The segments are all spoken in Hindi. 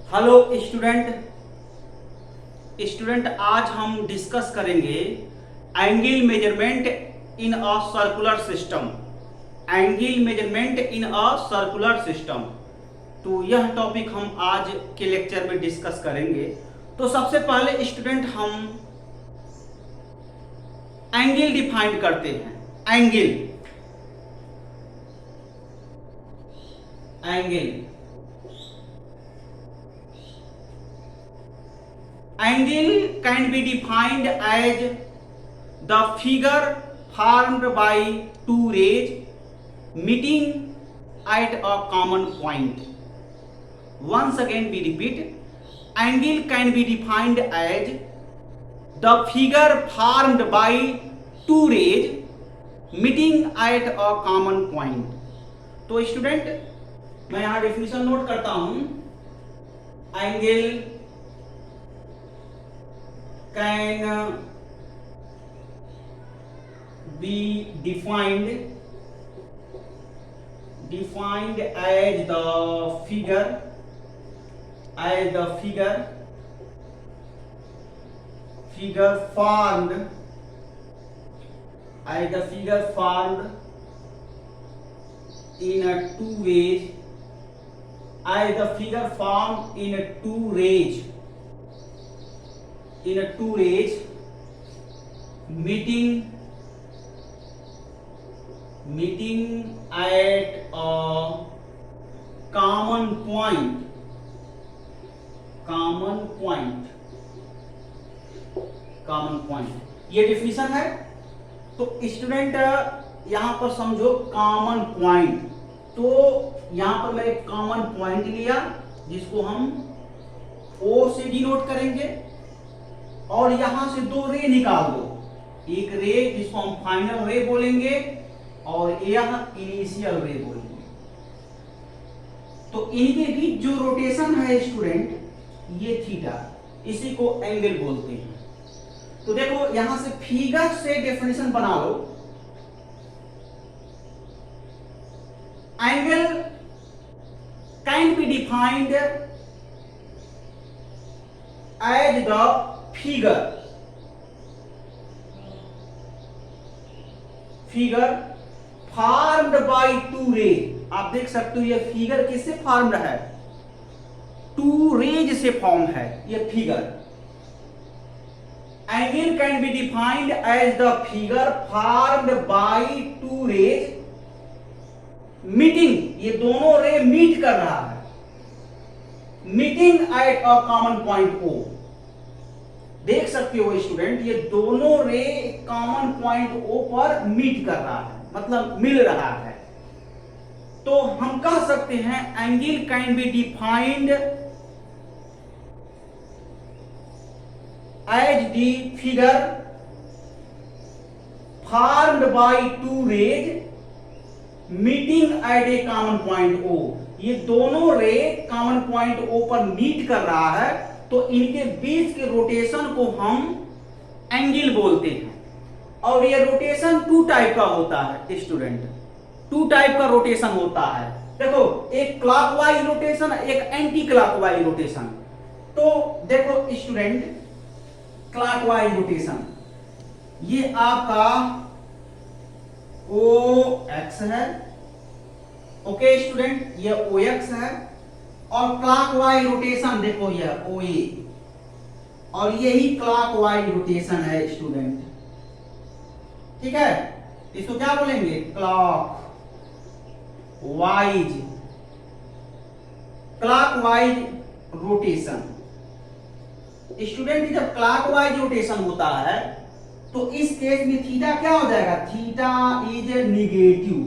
हेलो स्टूडेंट आज हम डिस्कस करेंगे angle measurement in a circular system. Angle measurement in a circular system, तो यह टॉपिक हम आज के लेक्चर में डिस्कस करेंगे। तो सबसे पहले स्टूडेंट हम एंगल डिफाइन करते हैं। Angle can be defined as the figure formed by two rays meeting at a common point. Once again we repeat, angle can be defined as the figure formed by two rays meeting at a common point. तो स्टूडेंट मैं यहां डेफिनेशन नोट करता हूं। Angle can be defined as the figure formed in a two ways meeting at a common point ये डेफिनेशन है। तो स्टूडेंट यहां पर समझो कॉमन पॉइंट, तो यहां पर मैं एक कॉमन पॉइंट लिया जिसको हम O से डिनोट करेंगे और यहां से दो रे निकाल दो। एक रे जिसको हम फाइनल रे बोलेंगे और यह इनिशियल रे बोलेंगे। तो इनके बीच जो रोटेशन है स्टूडेंट, ये थीटा, इसी को एंगल बोलते हैं। तो देखो यहां से फिगर से डेफिनेशन बना लो। Angle can be defined as the figure formed by two ray. आप देख सकते हो ये फिगर किससे फॉर्म्ड है? टू रेज से फॉर्म है ये figure. Angle can be defined as the figure formed by two rays meeting, ये दोनों रे मीट कर रहा है, meeting at a common point O। देख सकते हो स्टूडेंट, ये दोनों रे कॉमन पॉइंट O पर मीट कर रहा है, मतलब मिल रहा है। तो हम कह सकते हैं angle can be defined as the figure formed by two rays meeting at a common point O। ये दोनों रे कॉमन पॉइंट O पर मीट कर रहा है, तो इनके बीच के रोटेशन को हम एंगल बोलते हैं। और ये रोटेशन टू टाइप का होता है स्टूडेंट, टू टाइप का रोटेशन होता है। देखो एक क्लॉकवाइज रोटेशन, एक एंटी क्लॉकवाइज रोटेशन। तो देखो स्टूडेंट, क्लॉकवाइज रोटेशन ये आपका OX है, ओके स्टूडेंट, ये OX है। और क्लॉकवाइज रोटेशन देखो यह OA, और यही क्लॉकवाइज रोटेशन है स्टूडेंट, ठीक है। इसको क्या बोलेंगे? Clockwise rotation. स्टूडेंट जब क्लॉकवाइज रोटेशन होता है तो इस केस में थीटा क्या हो जाएगा? Theta is negative.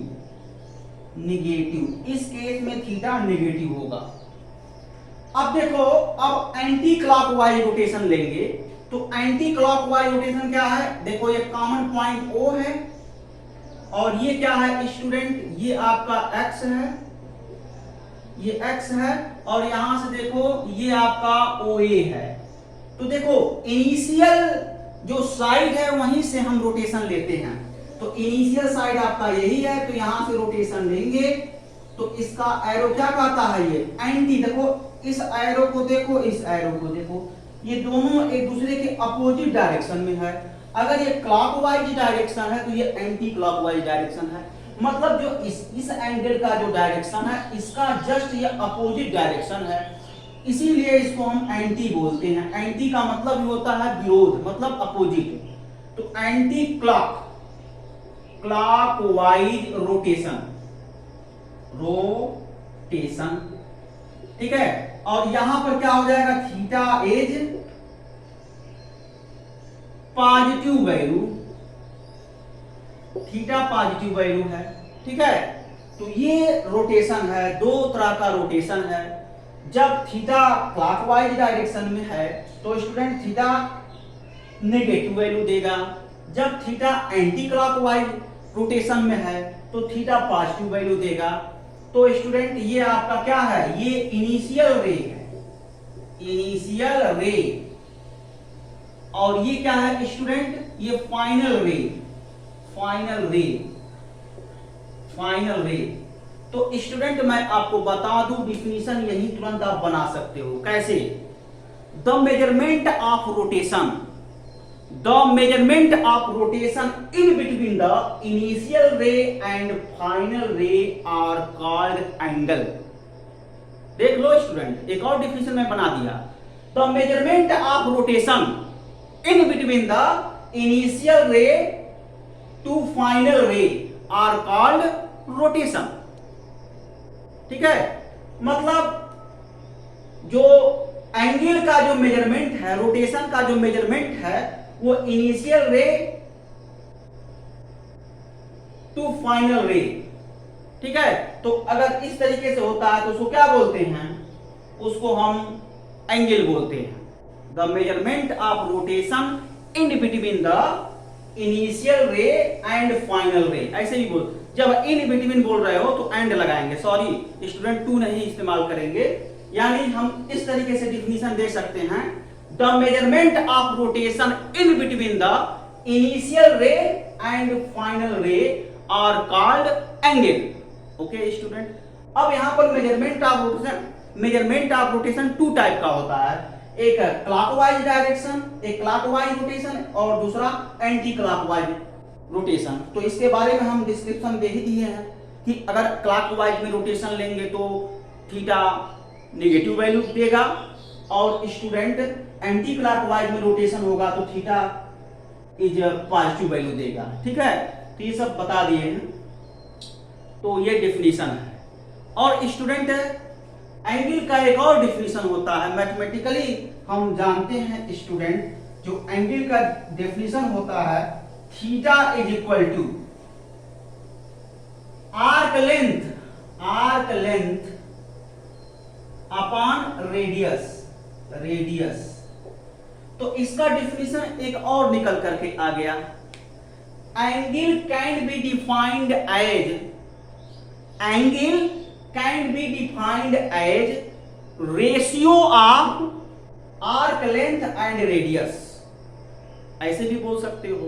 इस केस में थीटा निगेटिव होगा। अब देखो, अब एंटी क्लॉकवाइज रोटेशन लेंगे तो एंटी क्लॉकवाइज रोटेशन क्या है? देखो ये कॉमन पॉइंट O है और ये क्या है स्टूडेंट? ये आपका X है, ये X है, और यहां से देखो ये आपका OA है। तो देखो इनिशियल जो साइड है वहीं से हम रोटेशन लेते हैं। तो इनिशियल साइड आपका यही है, तो यहां से रोटेशन लेंगे तो इसका एरो क्या कहता है, ये एंटी। देखो इस एरो को देखो, इस एरो को देखो, ये दोनों एक दूसरे के अपोजिट डायरेक्शन में है। अगर ये क्लॉकवाइज डायरेक्शन है तो ये एंटी क्लॉकवाइज डायरेक्शन है। मतलब जो इस एंगल का जो डायरेक्शन है इसका जस्ट ये अपोजिट डायरेक्शन है, इसीलिए इसको हम एंटी बोलते हैं। एंटी का मतलब होता है विरोध, मतलब अपोजिट। तो एंटी क्लॉकवाइज रोटेशन, ठीक है। और यहां पर क्या हो जाएगा, theta is positive value, theta positive value है, ठीक है। तो ये रोटेशन है, दो तरह का रोटेशन है। जब थीटा क्लॉकवाइज डायरेक्शन में है तो स्टूडेंट थीटा नेगेटिव वैल्यू देगा, जब थीटा एंटी क्लॉकवाइज रोटेशन में है तो थीटा पॉजिटिव वैल्यू देगा। तो स्टूडेंट ये आपका क्या है, ये इनिशियल रे है, इनिशियल रे। और ये क्या है स्टूडेंट, ये फाइनल रे, फाइनल रे, फाइनल रे। तो स्टूडेंट मैं आपको बता दूं, डिफिनीशन यही तुरंत आप बना सकते हो। कैसे, the measurement of rotation, the measurement of rotation in between the initial ray and final ray are called angle। देख लो स्टूडेंट, एक और डिफिनेशन में बना दिया, the measurement of rotation in between the initial ray to final ray are called rotation। ठीक है, मतलब जो एंगल का जो मेजरमेंट है, रोटेशन का जो मेजरमेंट है, वो इनिशियल रे टू फाइनल रे, ठीक है। तो अगर इस तरीके से होता है तो उसको क्या बोलते हैं, उसको हम एंगल बोलते हैं। The measurement of rotation in between the initial ray and final रे, ऐसे ही बोल। जब इन बिटवीन बोल रहे हो तो एंड लगाएंगे, सॉरी स्टूडेंट टू नहीं इस्तेमाल करेंगे। यानी हम इस तरीके से डिफिनीशन दे सकते हैं, the measurement of rotation in between the initial ray and final ray are called angle. Okay student, अब यहां पर measurement of rotation two type का होता है, एक क्लॉकवाइज डायरेक्शन, एक क्लॉकवाइज रोटेशन और दूसरा एंटी क्लॉकवाइज रोटेशन। तो इसके बारे में हम डिस्क्रिप्शन दे ही दिए हैं कि अगर क्लॉकवाइज में रोटेशन लेंगे तो थीटा नेगेटिव वैल्यू देगा, और स्टूडेंट एंटी क्लॉकवाइज में रोटेशन होगा तो थीटा इज पॉजिटिव वैल्यू देगा। ठीक है, तो ये सब बता दिए हैं। तो ये डिफिनीशन है। और स्टूडेंट एंगल का एक और डिफिनीशन होता है, मैथमेटिकली हम जानते हैं स्टूडेंट, जो एंगल का डिफिनीशन होता है, theta is equal to arc length upon radius. तो इसका डिफिनीशन एक और निकल करके आ गया, angle can be defined as ratio of arc length and radius, ऐसे भी बोल सकते हो।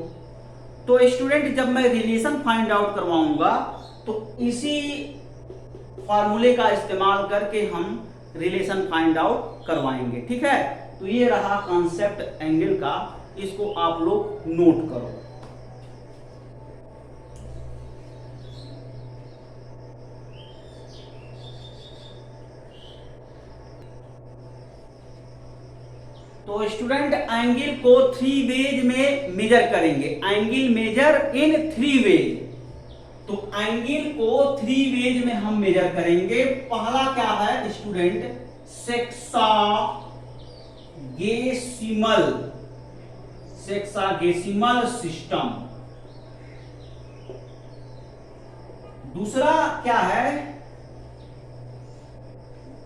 तो स्टूडेंट जब मैं रिलेशन फाइंड आउट करवाऊंगा तो इसी फॉर्मूले का इस्तेमाल करके हम रिलेशन फाइंड आउट करवाएंगे। ठीक है, तो ये रहा कॉन्सेप्ट एंगल का, इसको आप लोग नोट करो। तो स्टूडेंट एंगल को थ्री वेज में मेजर करेंगे, angle measure in three ways. तो एंगल को थ्री वेज में हम मेजर करेंगे। पहला क्या है स्टूडेंट, सेक्सागेसिमल सिस्टम। दूसरा क्या है,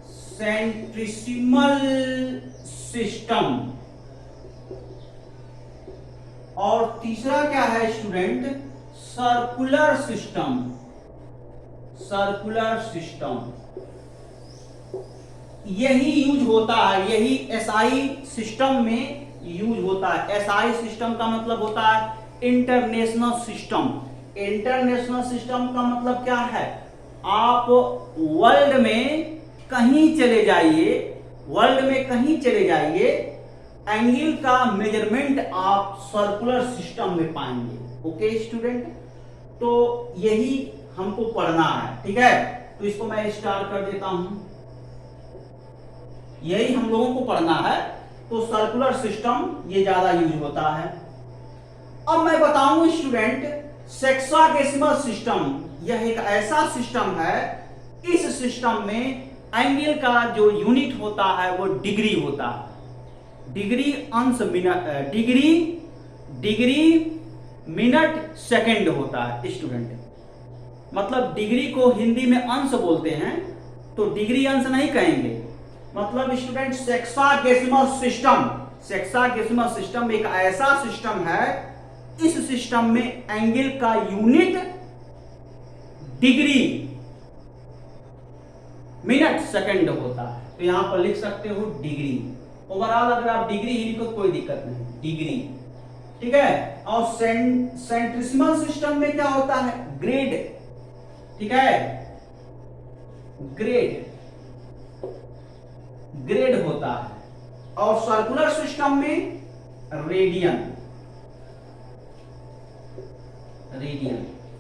सेंट्रिसिमल सिस्टम। और तीसरा क्या है स्टूडेंट, सर्कुलर सिस्टम। यही यूज होता है, यही एसआई सिस्टम में यूज होता है। एसआई सिस्टम का मतलब होता है इंटरनेशनल सिस्टम। इंटरनेशनल सिस्टम का मतलब क्या है, आप वर्ल्ड में कहीं चले जाइए, एंगल का मेजरमेंट आप सर्कुलर सिस्टम में पाएंगे। ओके स्टूडेंट, तो यही हमको पढ़ना है, ठीक है। तो इसको मैं स्टार्ट कर देता हूं, यही हम लोगों को पढ़ना है। तो सर्कुलर सिस्टम ये ज्यादा यूज होता है। अब मैं बताऊं स्टूडेंट, सेक्साडेसिमल सिस्टम, यह एक ऐसा सिस्टम है, इस सिस्टम में एंगल का जो यूनिट होता है वो डिग्री होता है। डिग्री अंश मिनट, डिग्री मिनट सेकंड होता है स्टूडेंट। मतलब डिग्री को हिंदी में अंश बोलते हैं, तो डिग्री अंश नहीं कहेंगे। मतलब स्टूडेंट सेक्साडेसिमल सिस्टम एक ऐसा सिस्टम है, इस सिस्टम में एंगल का यूनिट डिग्री मिनट सेकंड होता है। तो यहां पर लिख सकते हो डिग्री। ओवरऑल अगर आप डिग्री ही लिखो कोई दिक्कत नहीं, डिग्री, ठीक है। और सेंट्रिसिमल सिस्टम में क्या होता है, ग्रेड, ठीक है, ग्रेड होता है। और सर्कुलर सिस्टम में रेडियन।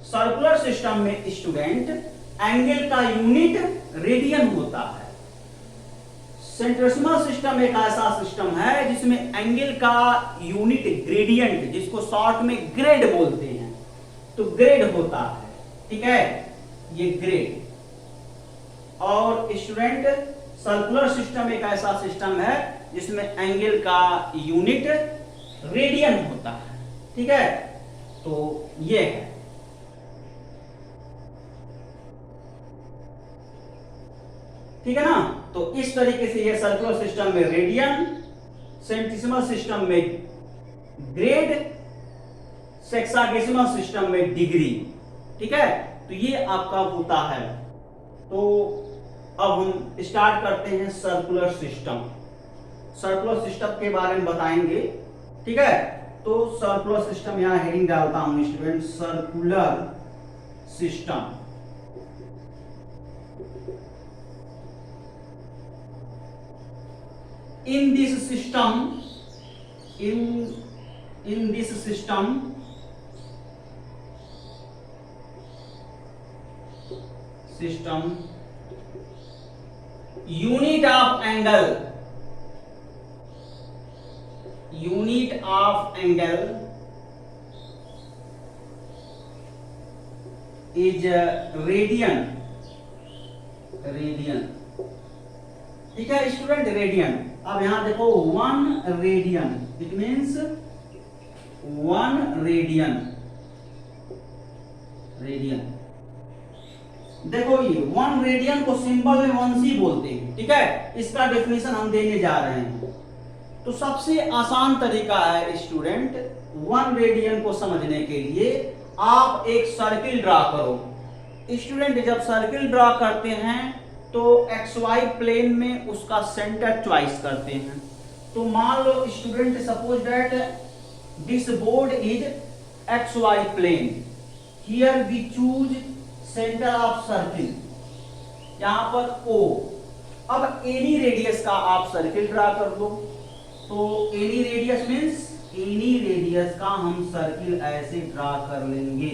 सर्कुलर सिस्टम में स्टूडेंट एंगल का यूनिट रेडियन होता है। सेंट्रिसिमल सिस्टम एक ऐसा सिस्टम है जिसमें एंगल का यूनिट ग्रेडियंट, जिसको शॉर्ट में ग्रेड बोलते हैं, तो ग्रेड होता है, ठीक है, ये ग्रेड। और स्टूडेंट सर्कुलर सिस्टम एक ऐसा सिस्टम है जिसमें एंगल का यूनिट रेडियन होता है, ठीक है। तो ये है, ठीक है ना। तो इस तरीके से ये सर्कुलर सिस्टम में रेडियन, सेंटिसिमल सिस्टम में ग्रेड, सेक्साडेसिमल सिस्टम में डिग्री, ठीक है। तो ये आपका होता है। तो अब हम स्टार्ट करते हैं सर्कुलर सिस्टम। सर्कुलर सिस्टम के बारे में बताएंगे, ठीक है। तो सर्कुलर सिस्टम, यहां हेडिंग डालता हूं student, circular system. In this system, unit of angle is radian, ठीक है स्टूडेंट, रेडियन। अब यहां देखो 1 रेडियन, इट मींस 1 रेडियन। देखो ये 1 रेडियन को सिंबल में 1c बोलते हैं, ठीक है। इसका डेफिनेशन हम देने जा रहे हैं। तो सबसे आसान तरीका है स्टूडेंट 1 रेडियन को समझने के लिए, आप एक सर्किल ड्रा करो। स्टूडेंट जब सर्किल ड्रा करते हैं तो XY प्लेन में उसका सेंटर चॉइस करते हैं। तो मान लो student, suppose that this board is XY plane, here we choose centre of circle, यहां पर O। अब एनी रेडियस का आप सर्किल ड्रा कर दो। तो any radius means any radius का हम सर्किल ऐसे ड्रा कर लेंगे,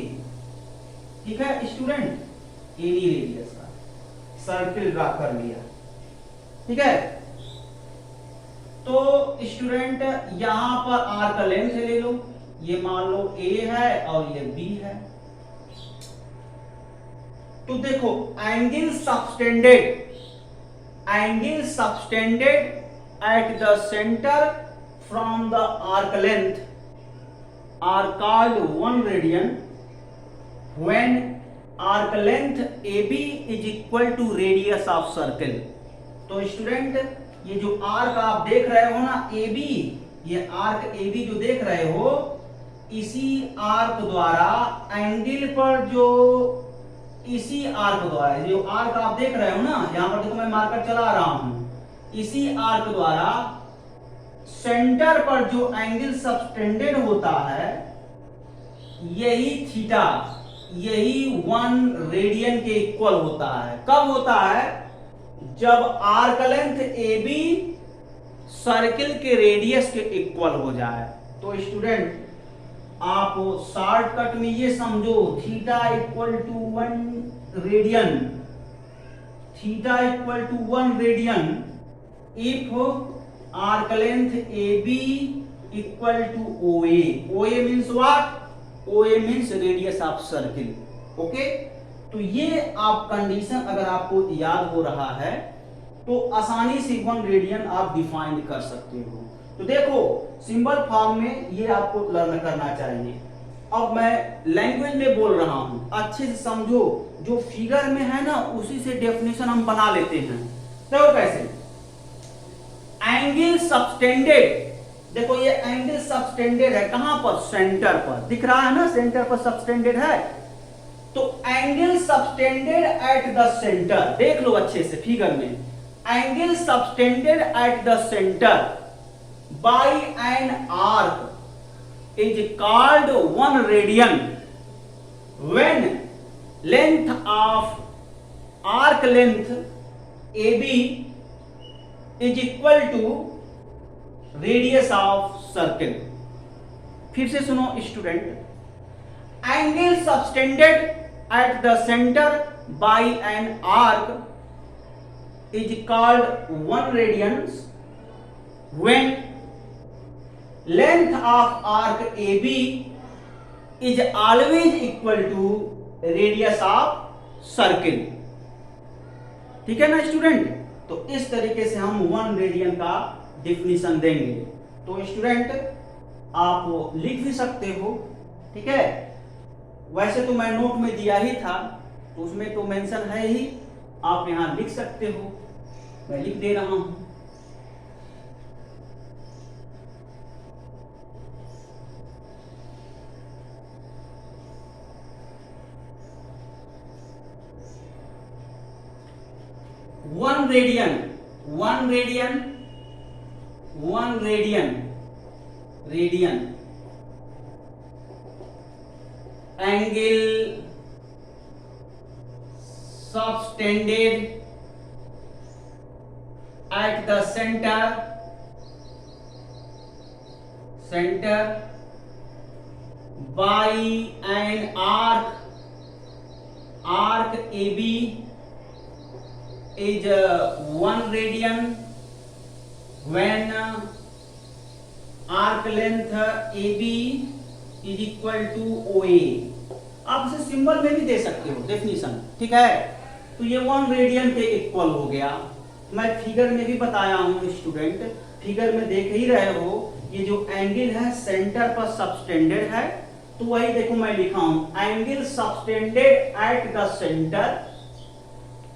ठीक है स्टूडेंट। एनी रेडियस का सर्किल ड्रा कर लिया, ठीक है। तो स्टूडेंट यहां पर आर का लेंथ ले लो, ये मान लो A है और ये B है। तो देखो angle subtended at the center from the arc length are called 1 radian when arc length AB is equal to radius of circle। तो स्टूडेंट ये जो आर्क आप देख रहे हो ना AB, ये आर्क AB जो देख रहे हो, इसी आर्क द्वारा एंगल पर जो, इसी आर्क द्वारा जो आर्क आप देख रहे हो ना, यहां पर देखो मैं मार्कर चला रहा हूं, इसी आर्क द्वारा सेंटर पर जो एंगल सबटेंडेड होता है, यही थीटा, यही 1 रेडियन के इक्वल होता है। कब होता है? जब arc length A B circle के रेडियस के इक्वल हो जाए। तो स्टूडेंट आप शॉर्टकट में ये समझो, theta equal to 1 radian, theta equal to 1 radian if arc length A B equal to O A. O A means what? O A means radius of circle. Okay, तो ये आप कंडीशन अगर आपको याद हो रहा है तो आसानी से 1 रेडियन आप डिफाइन कर सकते हो। तो देखो सिंबल फॉर्म में ये आपको लर्न करना चाहिए। अब मैं लैंग्वेज में बोल रहा हूं, अच्छे से समझो। जो फिगर में है ना उसी से डेफिनेशन हम बना लेते हैं। तो कैसे? एंगल सबटेंडेड, देखो ये एंगल सबटेंडेड है कहां पर? सेंटर पर। दिख रहा है ना सेंटर पर सबटेंडेड है। तो angle subtended at the centre, देख लो अच्छे से फिगर में, angle subtended at the centre by an arc is called 1 radian when length of arc length A B is equal to radius of circle. फिर से सुनो student, angle subtended at the centre by an arc is called 1 radian when length of arc A B is always equal to radius of circle. ठीक है ना स्टूडेंट? तो इस तरीके से हम 1 रेडियन का डिफिनीशन देंगे। तो स्टूडेंट आप लिख भी सकते हो, ठीक है। वैसे तो मैं नोट में दिया ही था, तो उसमें तो मेंशन है ही, आप यहां लिख सकते हो, मैं लिख दे रहा हूं। One radian, 1 radian, 1 radian, radian angle subtended at the centre, centre by an arc, arc A B is 1 radian when arc length AB is equal to OA। आप इसे सिंबल में भी दे सकते हो डेफिनेशन, ठीक है। तो ये 1 रेडियन के इक्वल हो गया। मैं फिगर में भी बताया हूं स्टूडेंट, फिगर में देख ही रहे हो, ये जो एंगल है सेंटर पर सबटेंडेड है, तो वही देखो मैं लिखा हूं, angle subtended at the centre.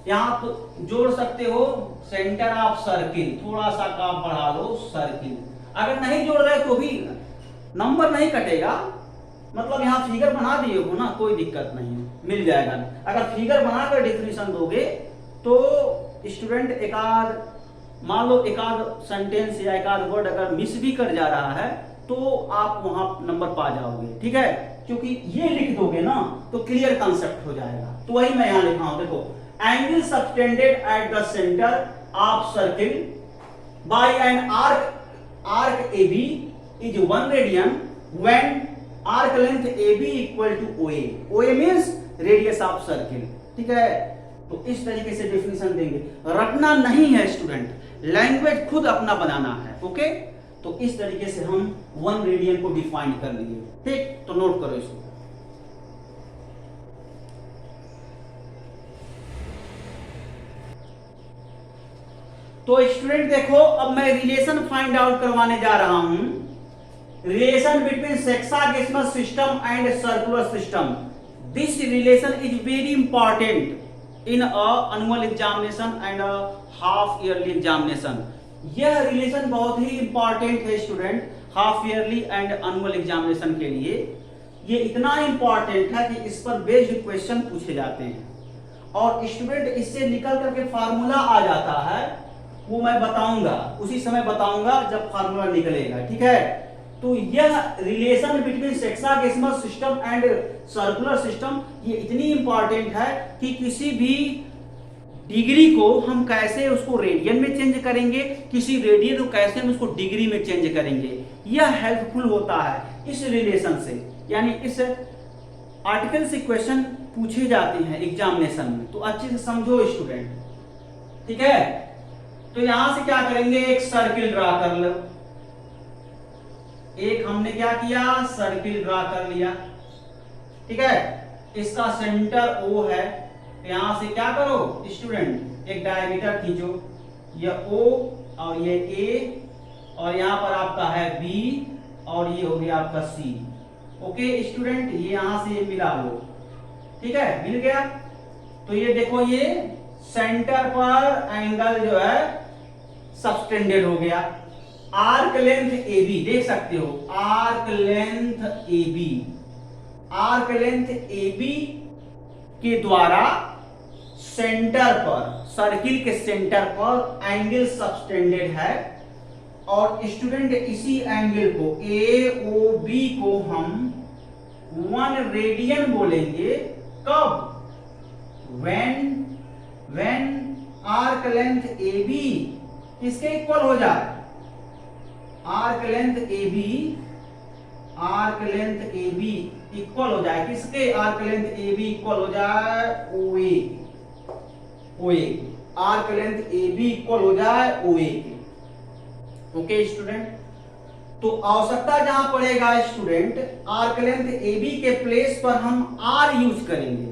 यहां तो जोड़ सकते हो सेंटर ऑफ सर्किल, थोड़ा सा का बढ़ा लो सर्किल। अगर नहीं जोड़ रहे तो भी नंबर नहीं कटेगा, मतलब यहां फिगर बना दिए हो ना, कोई दिक्कत नहीं, मिल जाएगा। अगर फिगर बनाकर डिफिनीशन दोगे तो स्टूडेंट एकाध, मान लो एकाध सेंटेंस या एकाध वर्ड अगर मिस भी कर जा रहा है तो आप वहां नंबर पा जाओगे, ठीक है। क्योंकि ये लिख दोगे ना तो क्लियर कंसेप्ट हो जाएगा। तो वही मैं यहां लिखा हूं, देखो angle subtended at the center of circle by an arc AB is 1 radian when arc length AB equal to OA। OA means radius of circle, ठीक है। तो इस तरीके से डेफिनेशन देंगे, रटना नहीं है स्टूडेंट, लैंग्वेज खुद अपना बनाना है। ओके, तो इस तरीके से हम 1 रेडियन को डिफाइन कर लिए, ठीक। तो नोट करो इसको। तो स्टूडेंट देखो, अब मैं रिलेशन फाइंड आउट करवाने जा रहा हूं, relation between sexagesimal system and circular system. This relation is very important in annual examination and half yearly examination. यह रिलेशन बहुत ही इंपॉर्टेंट है student, half yearly and annual examination के लिए। ये इतना इंपॉर्टेंट है कि इस पर बेस्ड क्वेश्चन पूछे जाते हैं, और स्टूडेंट इससे निकल करके फार्मूला आ जाता है, वो मैं बताऊंगा, उसी समय बताऊंगा जब फार्मूला निकलेगा, ठीक है। तो यह relation between sexagesimal system and circular system ये इतनी इंपॉर्टेंट है कि किसी भी डिग्री को हम कैसे उसको रेडियन में चेंज करेंगे, किसी रेडियन को कैसे हम उसको डिग्री में चेंज करेंगे, यह हेल्पफुल होता है इस रिलेशन से। यानी इस आर्टिकल से क्वेश्चन पूछे जाते हैं एग्जामिनेशन में, तो अच्छे से समझो स्टूडेंट, ठीक है। तो यहां से क्या करेंगे, एक सर्किल ड्रा कर लो। एक हमने क्या किया, सर्किल ड्रा कर लिया, ठीक है। इसका सेंटर O है, तो यहां से क्या करो स्टूडेंट, एक डायमीटर खींचो, ये O और ये A और यहां पर आपका है B और ये हो गया आपका C। ओके स्टूडेंट, ये यहां से मिला लो, ठीक है, मिल गया। तो ये देखो, ये सेंटर पर एंगल जो है सबटेंडेड हो गया। आर्क लेंथ AB देख सकते हो, arc length AB, arc length AB के द्वारा सेंटर पर, सर्किल के सेंटर पर एंगल सबटेंडेड है। और स्टूडेंट इसी एंगल को AOB को हम 1 रेडियन बोलेंगे। कब, when आर्क लेंथ AB किसके इक्वल हो जाए, आर्क लेंथ AB इक्वल हो जाए किसके, आर्क लेंथ AB इक्वल हो जाए OA, arc length AB equal हो जाए OA के। ओके स्टूडेंट, तो आवश्यकता जहां पड़ेगा स्टूडेंट, आर्क लेंथ AB के प्लेस पर हम R यूज करेंगे।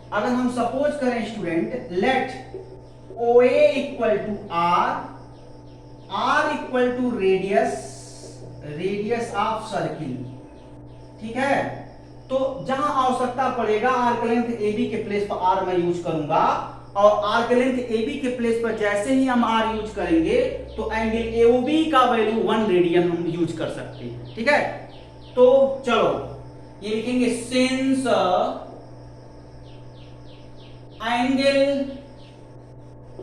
अगर हम सपोज करें student, let OA equal to R equal to radius of circle, ठीक है। तो जहां आवश्यकता पड़ेगा आर्क लेंथ AB के प्लेस पर R मैं यूज करूंगा, और आर्क लेंथ AB के प्लेस पर जैसे ही हम R यूज करेंगे तो एंगल AOB का वैल्यू 1 रेडियन हम यूज कर सकते हैं, ठीक है। तो चलो ये लिखेंगे, since angle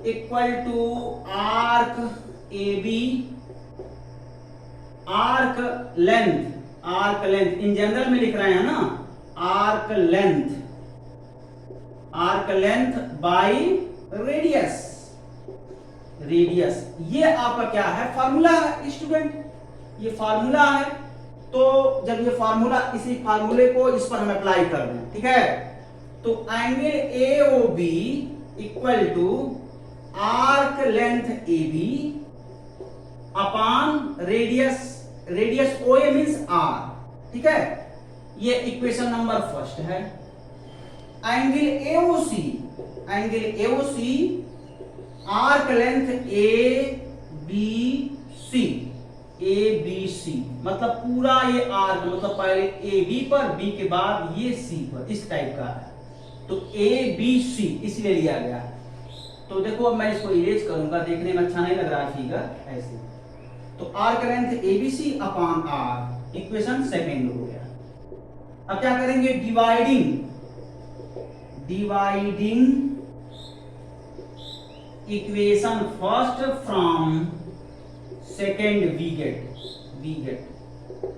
equal to arc AB, arc length in general में लिख रहे हैं ना, आर्क लेंथ बाय रेडियस, ये आपका क्या है, फार्मूला है स्टूडेंट, ये फार्मूला है। तो जब ये फार्मूला, इसी फार्मूले को इस पर हम अप्लाई कर दें, ठीक है। तो angle AOB equal to arc length AB upon radius OA means R, ठीक है। ये इक्वेशन नंबर फर्स्ट है। Angle AOC arc length ABC, मतलब पूरा ये आर्क, मतलब पहले AB पर, B के बाद ये C पर, इस टाइप का है। तो ABC इसलिए लिया गया है। तो देखो अब मैं इसको इरेज करूंगा, देखने में अच्छा नहीं लग रहा फिगर ऐसे। तो arc length ABC upon R, equation second हो गया। अब क्या करेंगे, dividing equation first from second we get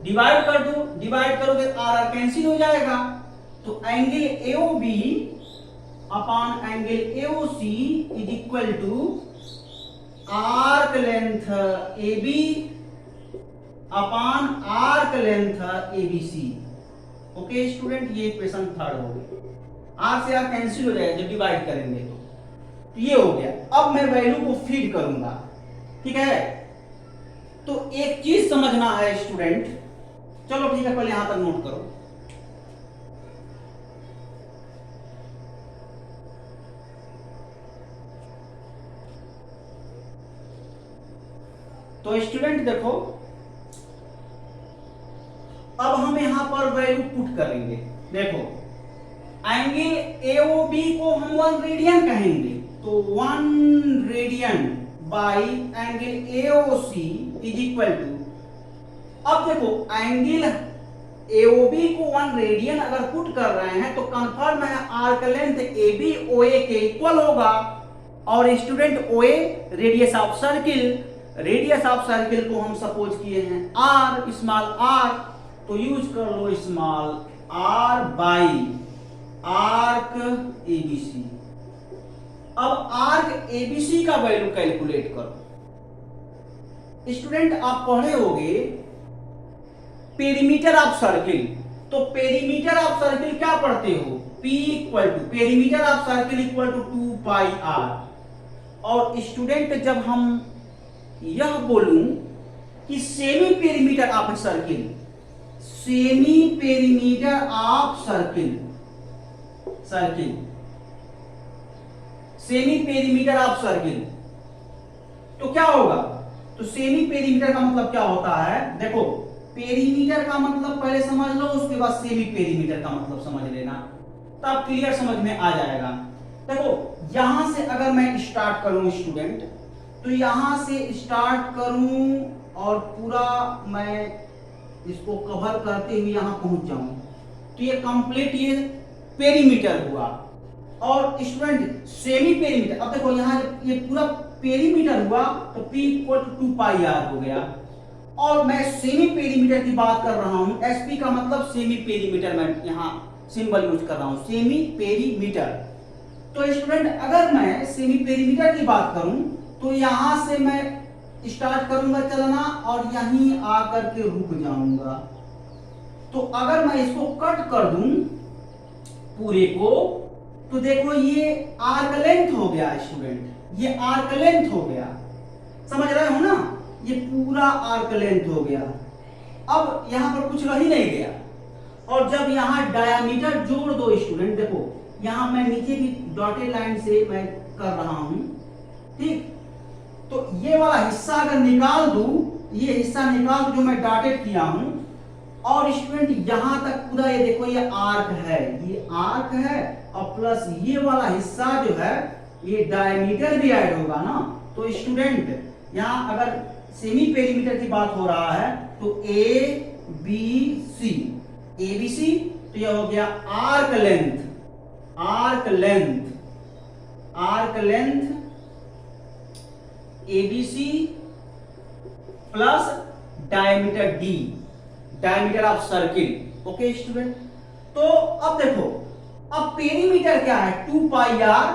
divide कर दो, डिवाइड करोगे आर कैंसिल हो जाएगा। तो angle AOB upon angle AOC is equal to arc length AB upon arc length ABC। Okay student, ये इक्वेशन थर्ड हो गई। आर से आर कैंसिल हो जाएगा जब डिवाइड करेंगे तो ये हो गया। अब मैं वैल्यू को फीड करूंगा, ठीक है। तो एक चीज समझना है स्टूडेंट, चलो ठीक है, पहले यहां तक नोट करो। तो स्टूडेंट देखो, अब हम यहां पर वैल्यू पुट करेंगे। देखो एंगल AOB को हम 1 रेडियन कहेंगे, तो 1 radian by angle AOC is equal to, अब देखो एंगल AOB को 1 रेडियन अगर पुट कर रहे हैं तो कंफर्म है आर्क लेंथ AB OA के इक्वल होगा। और student OA radius of circle, radius of circle को हम सपोज किए हैं आर, स्मॉल आर, तो यूज कर लो small R by arc ABC. अब आर्क एबीसी का वैल्यू कैलकुलेट करो। स्टूडेंट आप पढ़े होंगे पेरीमीटर ऑफ सर्किल, तो पेरीमीटर ऑफ सर्किल क्या पढ़ते हो, P equal to perimeter of circle equal to 2 pi R. और स्टूडेंट जब हम यह बोलूं कि semi perimeter of circle, semi perimeter of circle, semi perimeter of circle, तो क्या होगा, तो सेमी पेरीमीटर का मतलब क्या होता है, देखो पेरीमीटर का मतलब पहले समझ लो, उसके बाद सेमी पेरीमीटर का मतलब समझ लेना, तब क्लियर समझ में आ जाएगा। देखो यहां से अगर मैं स्टार्ट करूं स्टूडेंट, तो यहां से स्टार्ट करूं और पूरा मैं इसको कवर करते हुए यहां पहुंच जाऊं, तो ये कंप्लीट ये पेरीमीटर हुआ। और स्टूडेंट सेमी पेरीमीटर, अब देखो यहां ये पूरा पेरीमीटर हुआ तो P equal to 2 pi R हो गया। और मैं सेमी पेरीमीटर की बात कर रहा हूं, SP का मतलब सेमी पेरीमीटर, मैं यहां सिंबल यूज कर रहा हूं, सेमी पेरीमीटर। तो स्टूडेंट अगर मैं सेमी पेरीमीटर की बात करूं, तो यहां से मैं स्टार्ट करूंगा चलना और यहीं आकर के रुक जाऊंगा। तो अगर मैं इसको कट कर दूं पूरे को, तो देखो ये आर्क लेंथ हो गया स्टूडेंट, ये आर्क लेंथ हो गया, समझ रहे हो ना, ये पूरा आर्क लेंथ हो गया। अब यहां पर कुछ रह ही नहीं गया। और जब यहां डायामीटर जोड़ दो स्टूडेंट, देखो यहां मैं नीचे भी डॉटेड लाइन से मैं कर रहा हूं, ठीक, तो ये वाला हिस्सा अगर निकाल दूं, ये हिस्सा निकाल दूं जो मैं डॉटेड किया हूं, और स्टूडेंट यहां तक पूरा ये देखो ये आर्क है, ये आर्क है, और प्लस ये वाला हिस्सा जो है ये डायमीटर भी ऐड होगा ना। तो स्टूडेंट यहां अगर सेमी पेरीमीटर की बात हो रहा है तो A B C, A B C, तो यह हो गया arc length, arc length, arc length ABC plus diameter D, diameter of circle. Okay student, तो अब देखो अब पेरीमीटर क्या है 2 पाई आर।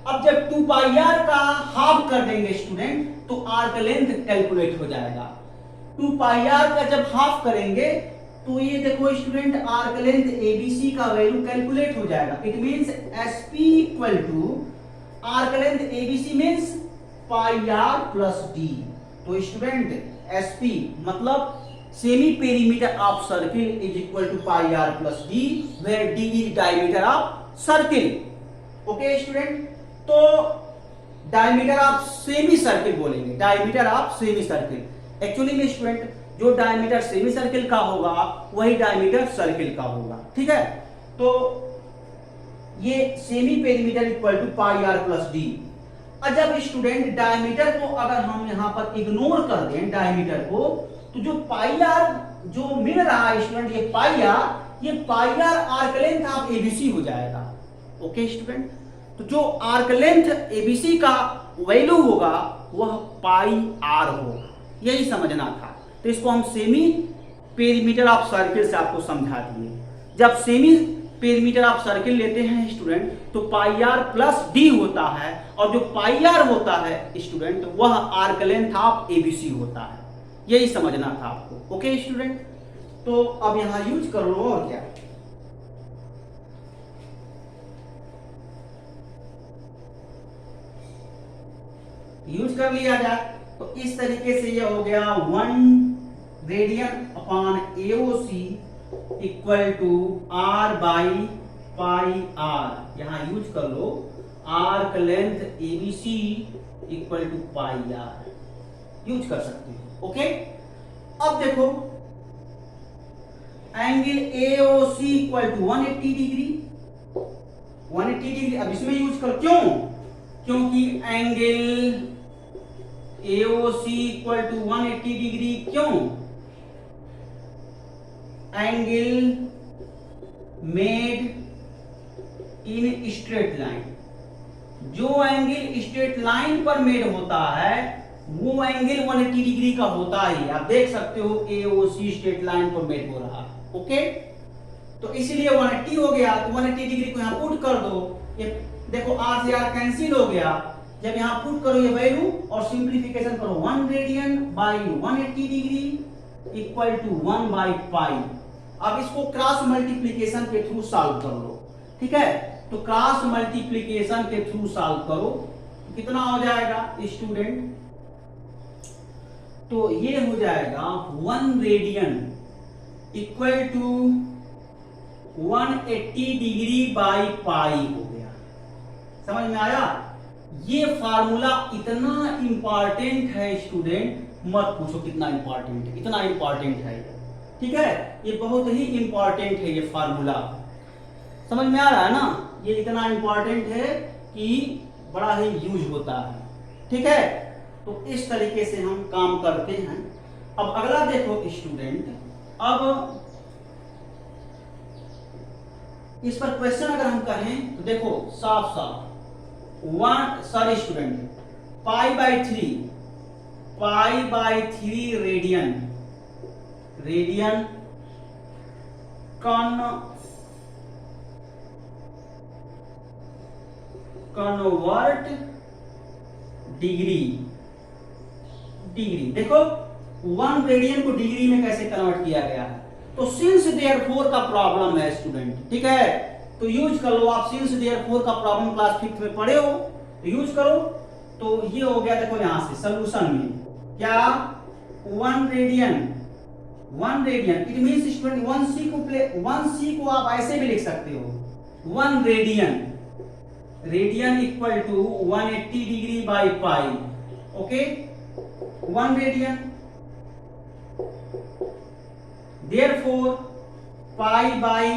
अब जब 2 पाई आर का हाफ कर देंगे स्टूडेंट, तो आर्क लेंथ कैलकुलेट हो जाएगा। 2 पाई आर का जब हाफ करेंगे तो ये देखो स्टूडेंट आर्क लेंथ एबीसी का वैल्यू कैलकुलेट हो जाएगा। It means SP equal to arc length ABC means pi R plus D. तो स्टूडेंट एसपी मतलब semi perimeter of circle is equal to pi R plus D, where D is diameter of circle. Okay student, तो डायमीटर ऑफ सेमी सर्किल बोलेंगे, diameter of semi circle. Actually में स्टूडेंट जो डायमीटर सेमी सर्किल का होगा वही डायमीटर सर्किल का होगा, ठीक है। तो ये semi perimeter equal to pi R plus D. और जब स्टूडेंट डायमीटर को अगर हम यहां पर इग्नोर कर दें डायमीटर को, तो जो पाई आर जो मिल रहा है स्टूडेंट, ये pi R arc length of ABC हो जाएगा। ओके स्टूडेंट, तो जो आर्क लेंथ एबीसी का वैल्यू होगा वह पाई आर होगा, यही समझना था। तो इसको हम सेमी पेरीमीटर ऑफ सर्किल से आपको समझा दिए। जब सेमी पेरीमीटर ऑफ सर्किल लेते हैं स्टूडेंट, तो पाई आर प्लस डी होता है, और जो पाई आर होता है स्टूडेंट वह आर्क लेंथ ऑफ एबीसी होता है, यही समझना था आपको। ओके स्टूडेंट, तो अब यहां यूज कर लो, और क्या यूज कर लिया जाए। तो इस तरीके से यह हो गया 1 radian upon AOC equal to R by pi R. यहां यूज कर लो arc length ABC equal to pi R, use कर सकते हो। ओके, अब देखो angle AOC equal to 180 degree, 180 degree. अब इसमें यूज कर, क्यों, क्योंकि angle AOC equal to 180 degree, क्यों, angle made in straight line. जो एंगल स्ट्रेट लाइन पर मेड होता है वो एंगल 180 डिग्री का होता ही, आप देख सकते हो AOC स्ट्रेट लाइन पर मेट हो रहा। ओके, तो इसलिए 180 हो गया, तो 180 डिग्री को यहाँ पुट कर दो। ये देखो R से R कैंसिल हो गया, जब यहाँ पुट करो ये वैल्यू और सिंप्लीफिकेशन करो 1 radian by 180 degree equal to 1 by pi. अब इसको क्रॉस मल्टीप्लीकेशन के थ्रू सॉल्व कर लो, ठीक है। तो क्रॉस मल्टीप्लीकेशन के थ्रू सॉल्व करो, कितना हो जाएगा स्टूडेंट? तो ये हो जाएगा 1 radian equal to 180 degree by pi हो गया। समझ में आया? ये फार्मूला इतना इंपॉर्टेंट है स्टूडेंट, मत पूछो कितना इंपॉर्टेंट है, इतना इंपॉर्टेंट है, ठीक है। ये बहुत ही इंपॉर्टेंट है ये फार्मूला, समझ में आ रहा है ना? ये इतना इंपॉर्टेंट है कि बड़ा ही यूज होता है, ठीक है। तो इस तरीके से हम काम करते हैं। अब अगला देखो स्टूडेंट, अब इस पर क्वेश्चन अगर हम करें तो देखो साफ साफ sorry student, pi by three radian convert degree. देखो 1 रेडियन को डिग्री में कैसे कन्वर्ट किया गया है। तो सिंस देयरफॉर का प्रॉब्लम है स्टूडेंट, ठीक है, तो यूज कर लो आप। सिंस देयरफॉर का प्रॉब्लम क्लास 5th में पढ़े हो तो यूज करो। तो ये हो गया, देखो यहां से सॉल्यूशन में क्या 1 radian it means student 1c को आप ऐसे भी लिख सकते हो 1 radian equal to 180 degree by pi. Okay, 1 radian, therefore pi by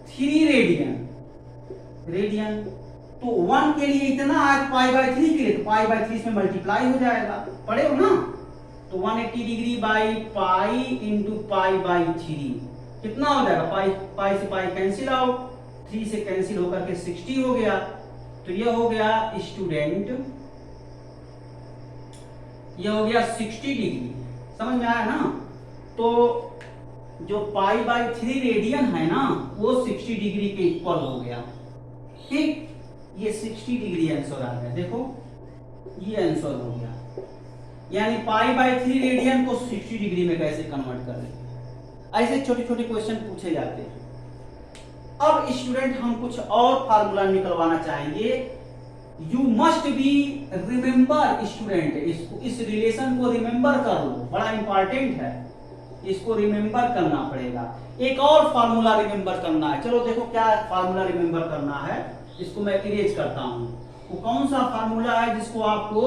3 radian. तो 1 के लिए इतना है, पाई बाई 3 के लिए तो पाई बाई 3 में मल्टीप्लाई हो जाएगा, पढ़े हो ना? तो 180 degree by pi into pi by 3 कितना हो जाएगा? पाई से पाई कैंसिल आउट, 3 से कैंसिल होकर के 60 हो गया। तो ये हो गया स्टूडेंट, ये हो गया 60 डिग्री। समझ में आया ना? तो जो पाई बाई 3 रेडियन है ना, वो 60 डिग्री के इक्वल हो गया, ठीक। ये 60 डिग्री आंसर आ गया, देखो ये आंसर हो गया। यानी पाई बाई 3 रेडियन को 60 डिग्री में कैसे कन्वर्ट करें। ऐसे छोटे छोटे क्वेश्चन पूछे जाते हैं। अब स्टूडेंट हम कुछ और फार्मूला निकलवाना चाहेंगे। You must be remember student, इस रिलेशन को रिमेंबर कर लो, बड़ा इंपॉर्टेंट है, इसको रिमेंबर करना पड़ेगा। एक और फार्मूला रिमेंबर करना है। चलो देखो क्या फार्मूला रिमेंबर करना है, इसको मैं इरेज करता हूं। वो कौन सा फार्मूला है जिसको आपको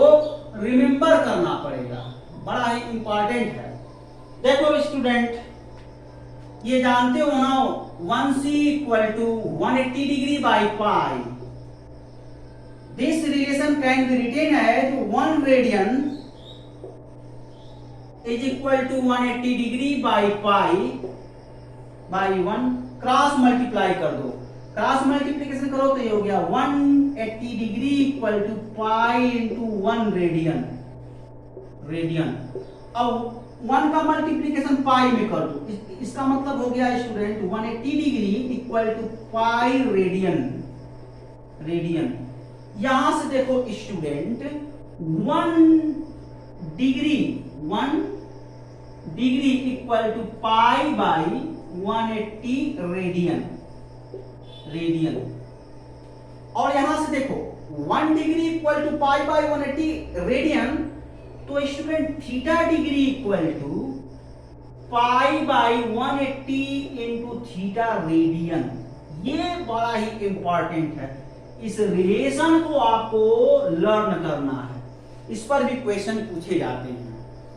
रिमेंबर करना पड़ेगा, बड़ा ही इंपॉर्टेंट है। देखो स्टूडेंट, ये जानते हो ना 1c equal to 180 degree by pi. This relation can be written as 1 radian is equal to 180 degree by pi by 1। Cross multiply कर दो, क्रॉस मल्टीप्लीकेशन करो तो ये हो गया 180 degree equal to pi into 1 radian. अब 1 का मल्टीप्लीकेशन पाई में कर दो, इसका मतलब हो गया student 180 degree equal to pi radian. यहां से देखो student 1 degree equal to pi by 180 radian. और यहां से देखो 1 degree equal to pi by 180 radian, तो student theta degree equal to pi by 180 into theta radian. ये बड़ा ही इंपॉर्टेंट है, इस रिलेशन को आपको लर्न करना है, इस पर भी क्वेश्चन पूछे जाते हैं।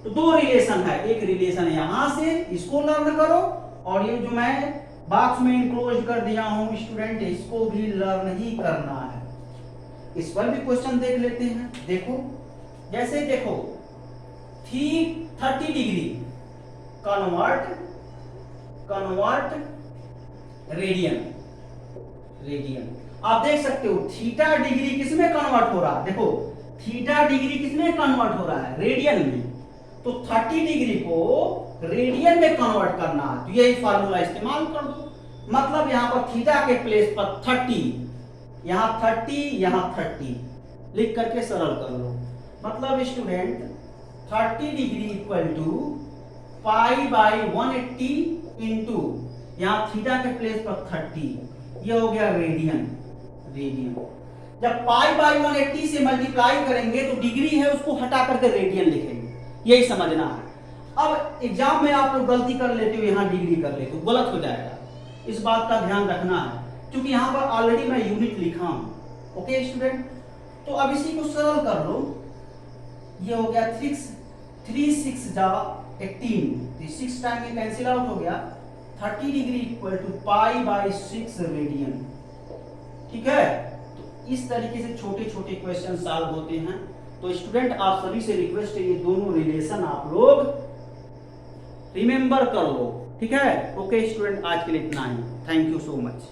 तो 2 रिलेशन है, एक रिलेशन यहां से, इसको लर्न करो, और ये जो मैं बॉक्स में इंक्लोज कर दिया हूं स्टूडेंट, इसको भी लर्न ही करना है। इस पर भी क्वेश्चन देख लेते हैं। देखो जैसे देखो 30 डिग्री कन्वर्ट रेडियन। आप देख सकते हो थीटा डिग्री किसमें कन्वर्ट हो रहा है। देखो थीटा डिग्री किसमें कन्वर्ट हो रहा है, रेडियन में, तो 30 डिग्री को रेडियन में कन्वर्ट करना है, तो यही फार्मूला इस्तेमाल कर दो। मतलब यहां पर थीटा के प्लेस पर 30, यहां 30, यहां 30 लिख करके सरल कर लो। मतलब student 30 degree equal to pi by 180 into यहां थीटा के प्लेस पर 30, ये हो गया रेडियन। जब पाई बाई 180 से मल्टीप्लाई करेंगे तो डिग्री है उसको हटा करके रेडियन लिखेंगे, यही समझना है। अब एग्जाम में आप लोग गलती कर लेते हो, यहां डिग्री कर लेते हो, गलत हो जाएगा, इस बात का ध्यान रखना है, क्योंकि यहां पर ऑलरेडी मैं यूनिट लिखा हूं। ओके स्टूडेंट, तो अब इसी को सरल कर लो, ये हो गया 3 6 जा 18, 6 टाइम में कैंसिल आउट हो गया, 30 degree equal to pi by 6 radian. ठीक है, तो इस तरीके से छोटे छोटे क्वेश्चन सॉल्व होते हैं। तो स्टूडेंट आप सभी से रिक्वेस्ट है, ये दोनों रिलेशन आप लोग रिमेंबर कर लो। ठीक है, ओके स्टूडेंट, आज के लिए इतना ही। Thank you so much.